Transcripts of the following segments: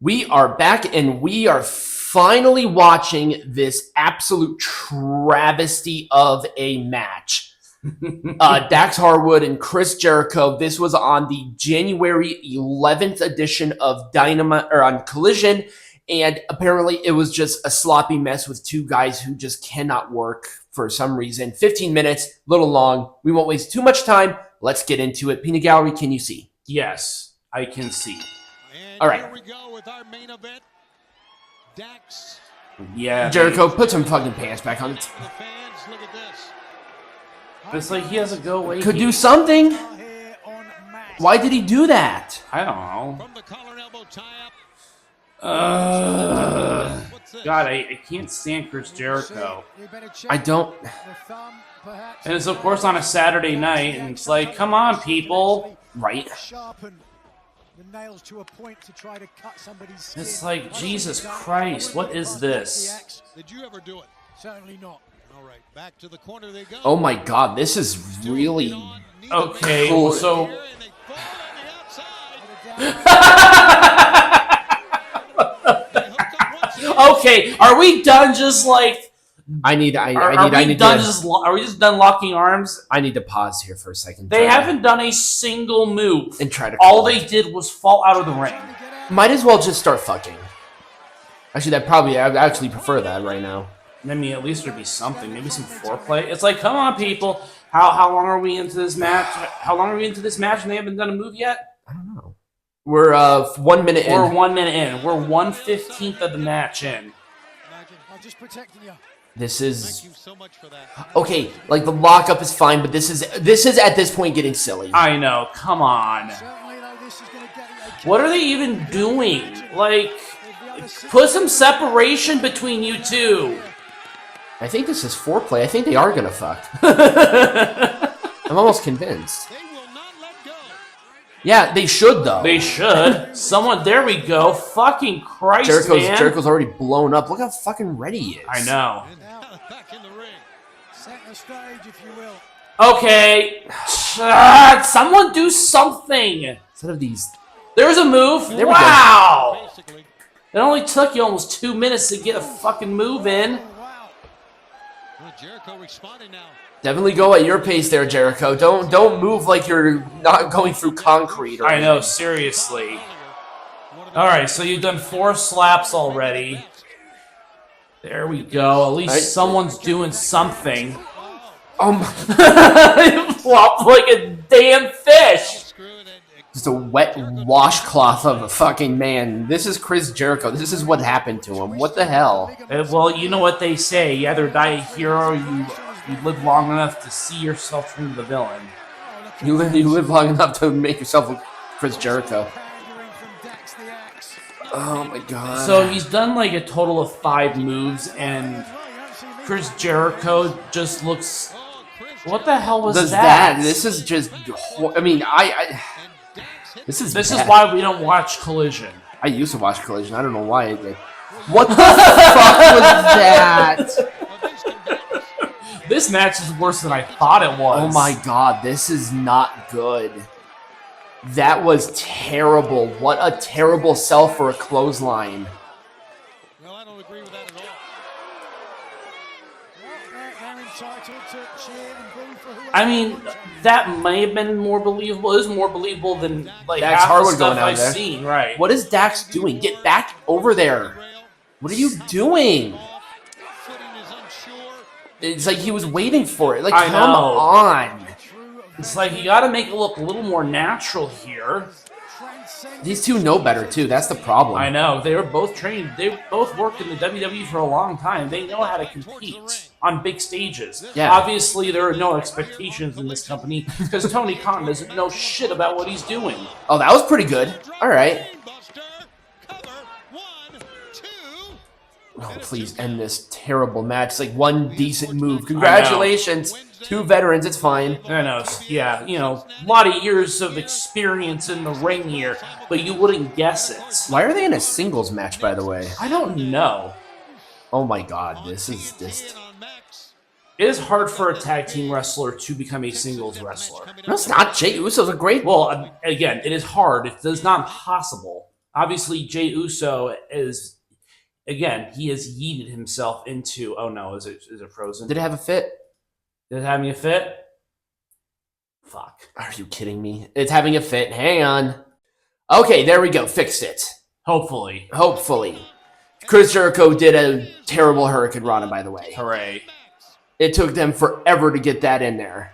We are back and we are finally watching this absolute travesty of a match. Dax Harwood and Chris Jericho. This was on the January 11th edition of Dynamite or on Collision, and apparently it was just a sloppy mess with two guys who just cannot work for some reason. 15 minutes, a little long. We won't waste too much time. Let's get into it. Peanut Gallery, can you see? Yes, I can see. All right. Here we go with our main event. Dax. Yeah. Jericho, put some fucking pants back on. The fans, look at this. It's like he has a go away. Could do something. Why did he do that? I don't know. From the collar and elbow tie-up. God, I can't stand Chris Jericho. I don't. And it's of course on a Saturday night, and it's like, come on, people. Right. The nails to a point to try to cut somebody's skin. It's like, Jesus Christ, what is this? Did you ever do it? Certainly not. All right, back to the corner they go. Oh my God, this is really Okay, cool. so okay, are we done? Just like I need are we just done locking arms? I need to pause here for a second. They haven't done a single move. And try to. All they did was fall out of the ring. Might as well just start fucking. Actually, I'd actually prefer that right now. I mean, at least there'd be something, maybe some foreplay. It's like, come on, people. How long are we into this match? How long are we into this match and they haven't done a move yet? I don't know. We're 1 minute in. We're 1 minute in. We're 1/15 of the match in. I'm just protecting you. This is Thank you so much for that. okay. Like the lockup is fine, but this is at this point getting silly. I know. Come on. Certainly, though, this is going to get you. What are they even doing? Like, put some separation between you two. I think this is foreplay. I think they are gonna fuck. I'm almost convinced. They will not let go. Yeah, they should though. They should. Someone. There we go. Fucking Christ, man. Jericho's already blown up. Look how fucking ready he is. I know. And now back in the ring. Set the stage, if you will. Okay. Someone do something. Instead of these. There's a move. There we go. Wow. Basically. It only took you almost 2 minutes to get a fucking move in. Oh, wow. Well, Jericho responding now. Definitely go at your pace there, Jericho. Don't move like you're not going through concrete. Or I know, seriously. Alright, so you've done 4 slaps already. There we go. At least someone's doing something. Flopped like a damn fish. Just a wet washcloth of a fucking man. This is Chris Jericho. This is what happened to him. What the hell? Well, you know what they say. You either die a hero or you live long enough to see yourself turn to the villain. You live long enough to make yourself look Chris Jericho. Pandering from Dax the Axe. Oh my God. So he's done like a total of 5 moves, and Chris Jericho just looks... What the hell was that? This is just... I mean, This is This is bad. why we don't watch Collision. I used to watch Collision. I don't know why I did. What the fuck was that? This match is worse than I thought it was. Oh my God, this is not good. That was terrible. What a terrible sell for a clothesline. Well, I don't agree with that at all. They're entitled to cheer and boo for whoever. I mean, that may have been more believable. It was more believable than like Dax half the Harwood stuff going out I've there. seen. Right. What is Dax doing? Get back over there. What are you doing? Footing is unsure. It's like he was waiting for it. Like, I come know. on. It's like you got to make it look a little more natural here. These two know better, too. That's the problem. I know. They were both trained. They both worked in the WWE for a long time. They know how to compete on big stages. Yeah. Obviously, there are no expectations in this company because Tony Khan doesn't know shit about what he's doing. Oh, that was pretty good. All right. Buster, cover, 1, 2. Oh, please end this terrible match. It's like one decent move. Congratulations. 2 veterans. It's fine. I know, yeah, you know, a lot of years of experience in the ring here, but you wouldn't guess it. Why are they in a singles match, by the way? I don't know. Oh my God, this is just... It is hard for a tag team wrestler to become a singles wrestler. No, it's not. Jey Uso's a great... Well, again, it is hard. It is not impossible. Obviously, Jey Uso is, again, he has yeeted himself into. Oh no, is it frozen? Did it have a fit? Did it have me a fit? Fuck. Are you kidding me? It's having a fit. Hang on. Okay, there we go. Fixed it. Hopefully. Chris Jericho did a terrible Hurricane Rana, by the way. Hooray. It took them forever to get that in there.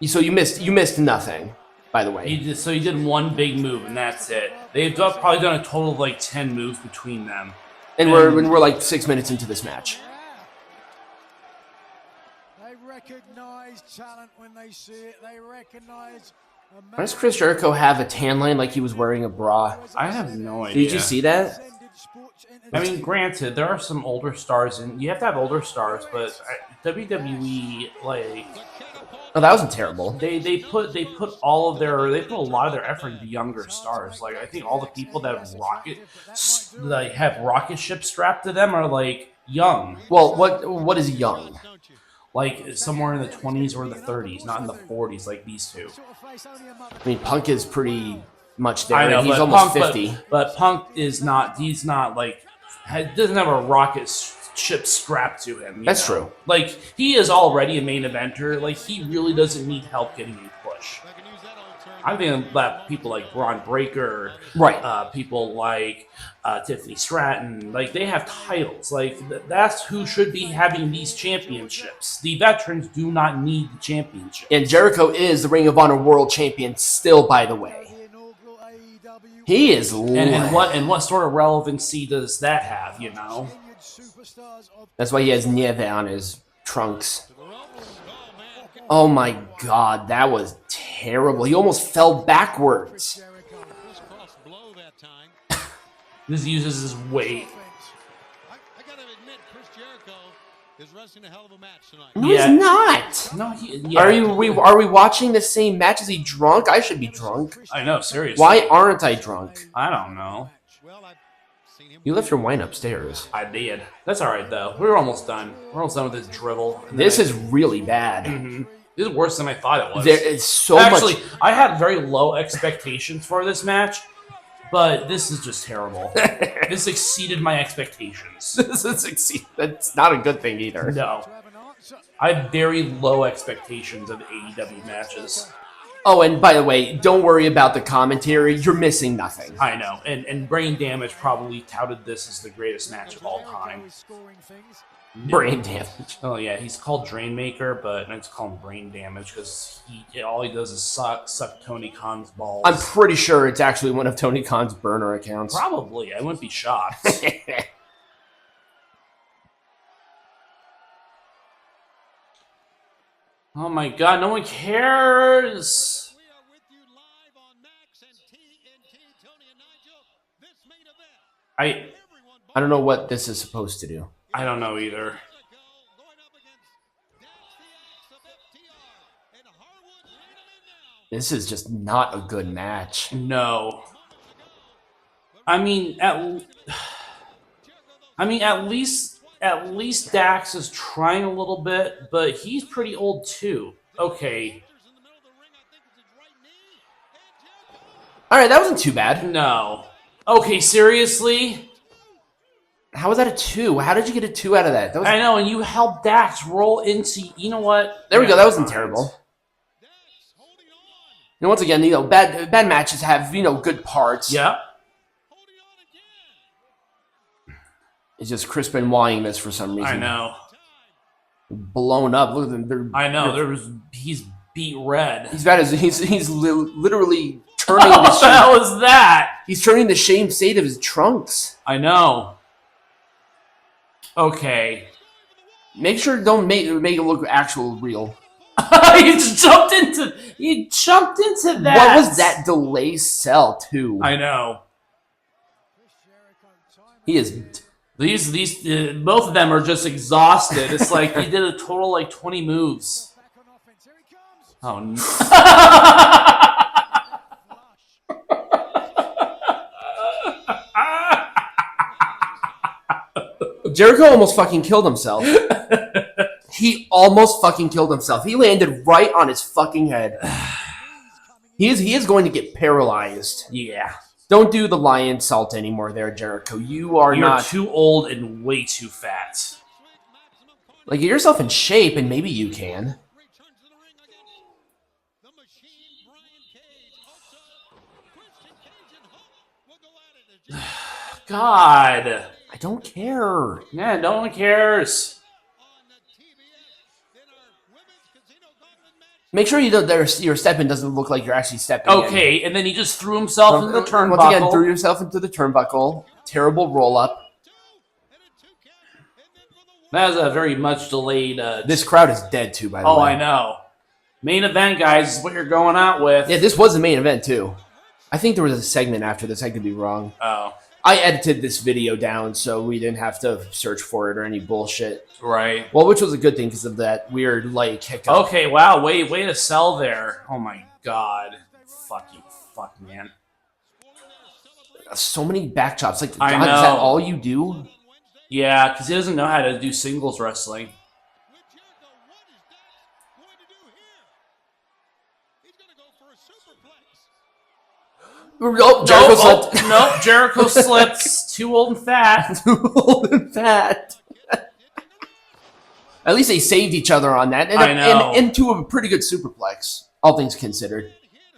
So you missed nothing, by the way. He did one big move, and that's it. They've probably done a total of like 10 moves between them. And we're like 6 minutes into this match. They recognize talent when they see it. They recognize. Why does Chris Jericho have a tan line like he was wearing a bra? I have no idea. Did you see that? I mean, granted, there are some older stars, and you have to have older stars, but WWE, like, Oh, that wasn't terrible. they put a lot of their effort into younger stars. Like, I think all the people that have rocket ships strapped to them are like young, Well, what is young? like somewhere in the 20s or the 30s, not in the 40s like these two. I mean, Punk is pretty much there. I know, He's but almost Punk, 50. But Punk is not. He's not like doesn't have a rocket ship strapped to him. That's true. Like, he is already a main eventer. Like, he really doesn't need help getting a push. I'm thinking about people like Braun Breaker, Right. people like Tiffany Stratton. Like, they have titles. Like, that's who should be having these championships. The veterans do not need the championship. And Jericho is the Ring of Honor World Champion still, by the way. He is And what sort of relevancy does that have, you know? That's why he has Nieve on his trunks. Oh my god, that was terrible. He almost fell backwards. This uses his weight. I gotta admit, Chris Jericho is wrestling a hell of a match tonight. No, Yeah. he's not. No, Are we watching the same match? Is he drunk? I should be drunk. I know, seriously. Why aren't I drunk? I don't know. Well, I've seen him. You left your wine upstairs. I did. That's all right, though. We're almost done. We're almost done with this drivel. This is really bad. Mhm. This is worse than I thought it was. There is so Actually, much. I had very low expectations for this match, but this is just terrible. This exceeded my expectations. That's not a good thing either. No. I have very low expectations of AEW matches. Oh, and by the way, don't worry about the commentary. You're missing nothing. I know. And Brain Damage probably touted this as the greatest match of all time. Brain damage. Oh, yeah, he's called Drainmaker, but I just call him Brain Damage because all he does is suck Tony Khan's balls. I'm pretty sure it's actually one of Tony Khan's burner accounts. Probably. I wouldn't be shocked. Oh my god, no one cares! We are with you live on Max and TNT. Tony and Nigel, this main event. I don't know what this is supposed to do. I don't know either. Going up against Dax the Axe of FTR and Harwood leading in now. This is just not a good match. No. I mean, at least Dax is trying a little bit, but he's pretty old too. Okay. All right, that wasn't too bad. No. Okay, seriously? How was that a 2? How did you get a 2 out of that? I know, and you helped Dax roll into. You know what? There we go. That wasn't terrible. And once again, bad matches have good parts. Yeah. It's just Chris Benoit this for some reason. I know. Blown up. Look at them. I know. He's beat red. He's bad as he's literally turning. What the hell is that? He's turning the shame state of his trunks. I know. Okay. Make sure don't make it look actual real. He jumped into that. What was that delay cell too? I know. He is. These both of them are just exhausted. It's like he did a total like 20 moves. Oh no. Jericho almost fucking killed himself. He almost fucking killed himself. He landed right on his fucking head. He is going to get paralyzed. Yeah. Don't do the lion salt anymore there, Jericho. You're not too old and way too fat. Like, get yourself in shape, and maybe you can. Returns to the ring against the Machine, Brian Cage. Also, Christian Cage and Hulk will go at it. As Jericho God. I don't care. Yeah, no one cares. on the TBS in our women's Casino Gauntlet match. Make sure your step-in doesn't look like you're actually stepping in. Okay, and then he just threw himself into the turnbuckle. Once again, threw yourself into the turnbuckle. Terrible roll-up. That was a very much delayed... This crowd is dead, too, by the way. Oh, I know. Main event, guys, is what you're going out with. Yeah, this was the main event, too. I think there was a segment after this. I could be wrong. Oh. I edited this video down so we didn't have to search for it or any bullshit. Right. Well, which was a good thing because of that weird, like, hiccup. Okay, wow, way to sell there. Oh, my God. Fuck, man. So many back chops. Like, I God, know. is that all you do? Yeah, because he doesn't know how to do singles wrestling. With Jericho, what is Dax going to do here? He's going to go for a superplex. Oh, Jericho slipped. No, Jericho slips. Too old and fat. Too old and fat. At least they saved each other on that. And, I know. And into a pretty good superplex, all things considered. Hit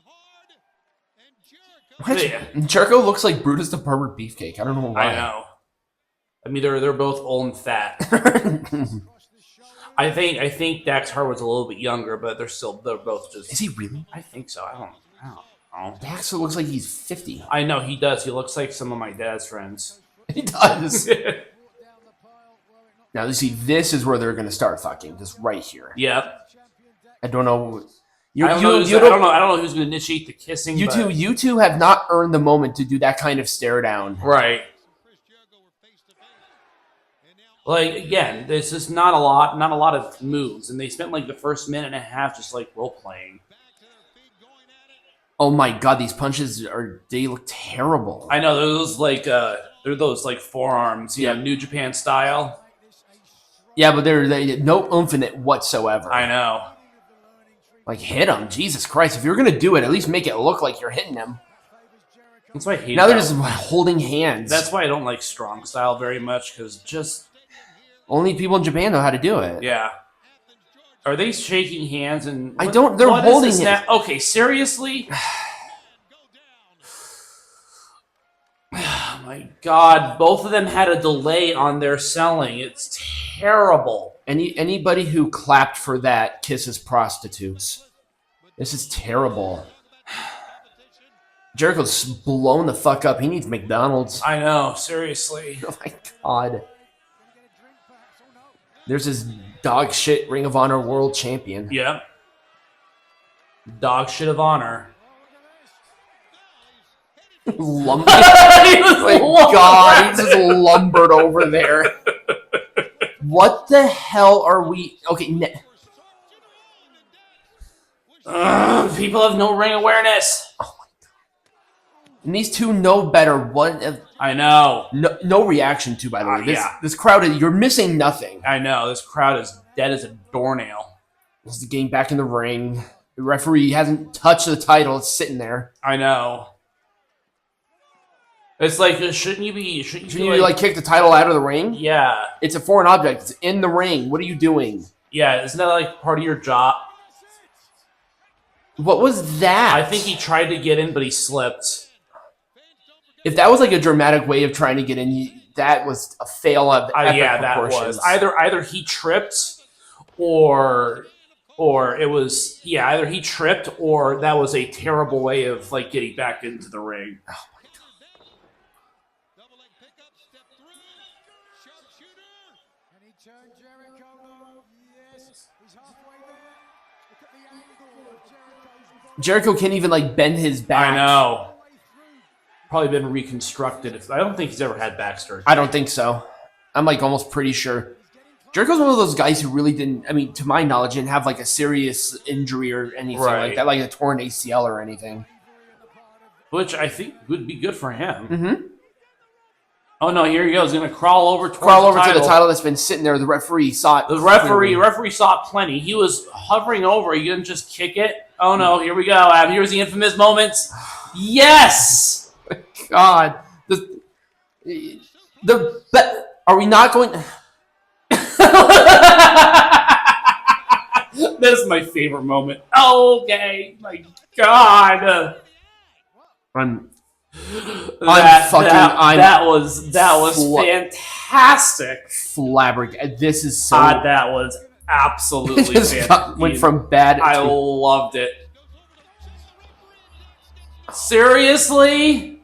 hard, and Jericho Yeah. Jericho looks like Brutus the Pervert Beefcake. I don't know why. I know. I mean, they're both old and fat. I think Dax Harwood's a little bit younger, but they're both just. Is he really? I think so. I don't know. Dax looks like he's 50. I know he does. He looks like some of my dad's friends. He does. Now, you see, this is where they're going to start fucking. Just right here. Yep. I don't know. I don't know who's going to initiate the kissing. You two have not earned the moment to do that kind of stare down. Right. Chris Jericho were face to face. And now Like, again, this is not a lot of moves, and they spent like the first minute and a half just like role playing. back to their feet going at it. Oh my God, these punches they look terrible. I know they're those like forearms, you know, New Japan style. Yeah, but they no oomph in it whatsoever. I know. Like, hit him, Jesus Christ! If you're gonna do it, at least make it look like you're hitting him. That's why I hate. Now they're just holding hands. That's why I don't like strong style very much, because just only people in Japan know how to do it. yeah. Are they shaking hands and I don't. They're what is holding this it. now? Okay, seriously. Oh my God! Both of them had a delay on their selling. It's terrible. Anybody who clapped for that kisses prostitutes. This is terrible. Jericho's blown the fuck up. He needs McDonald's. I know, seriously. Oh my God. There's his dog shit Ring of Honor World Champion. Yep. Dog shit of honor. Lumber. My God, he's just lumbered over there. What the hell are we? Okay, People have no ring awareness. and these two know better. What? I know. No reaction to, by the way. Yeah. This crowd, you're missing nothing. I know. This crowd is dead as a doornail. This is getting back in the ring. The referee hasn't touched the title. It's sitting there. I know. It's like, shouldn't you Shouldn't you like kick the title out of the ring? Yeah. It's a foreign object. It's in the ring. What are you doing? Yeah, isn't that like part of your job? What was that? I think he tried to get in, but he slipped. If that was like a dramatic way of trying to get in, that was a fail of epic Yeah, that proportions. was. Either he tripped or it was, yeah, either he tripped or that was a terrible way of like getting back into the ring. Oh, Double leg pickup, step through, sharpshooter. And he turned Jericho low. Yes, he's halfway there. Look at the angle of Jericho's body. Jericho can't even like bend his back. I know. Probably been reconstructed. I don't think he's ever had back surgery. I don't think so. I'm like almost pretty sure. Jericho's one of those guys who really didn't, I mean, to my knowledge, didn't have like a serious injury or anything like that, like a torn ACL or anything. Which I think would be good for him. Mm-hmm. Oh no, here he goes. He's gonna crawl over To the title that's been sitting there. The referee saw it. The referee saw it plenty. He was hovering over. He didn't just kick it. Oh no, here we go. Here's the infamous moments. Yes! God. Are we not going? This is my favorite moment. Okay, my God. That was fantastic. Flabbergasted. This is so. God, that was absolutely fantastic. Went from bad. I loved it. Seriously?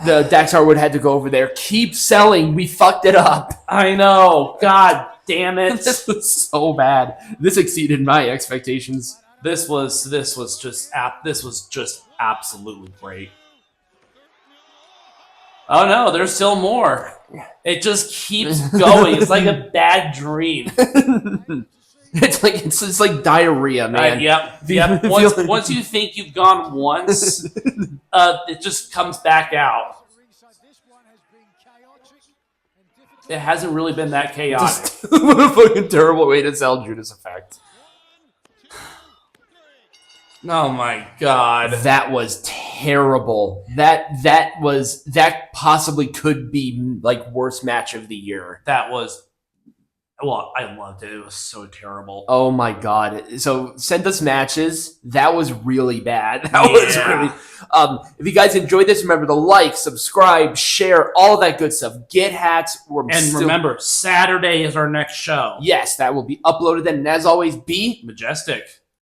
The Dax Harwood had to go over there. Keep selling. We fucked it up. I know. God damn it. This was so bad. This exceeded my expectations. This was just absolutely great. Oh no, there's still more. It just keeps going. It's like a bad dream. It's like diarrhea, man. Yep. Once you think you've gone once, it just comes back out. It hasn't really been that chaotic. What a fucking terrible way to sell Judas Effect. Oh my God. That was terrible. That possibly could be like worst match of the year. That was, well, I loved it. It was so terrible. Oh my God. So send us matches. That was really bad. That was really if you guys enjoyed this, remember to like, subscribe, share, all that good stuff. Get hats. Remember, Saturday is our next show. Yes, that will be uploaded then. And as always, be majestic.